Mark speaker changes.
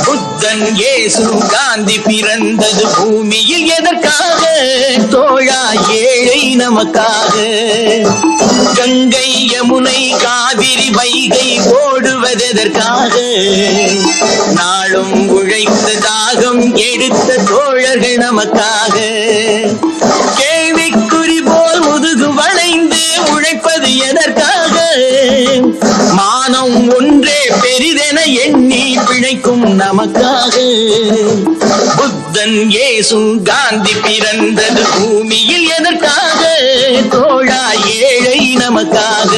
Speaker 1: புத்தன் இயேசு காந்தி பிறந்தது பூமியில் எதற்காக? தோழா ஏழை நமக்காக. கங்கை யமுனை காவிரி வைகை ஓடுவதற்காக? நாளும் உழைத்த தாகம் எடுத்த தோழர்கள் நமக்காக. கேள்விக்குறி போல் முதுகு வளைந்து உழைப்பது எதற்காக? மானம் ஒன்றே பெரிதென எண்ணி பிழைக்கும் நமக்காக. புத்தன் இயேசு காந்தி பிறந்தது பூமியில் எதற்காக? தோழா ஏழை நமக்காக.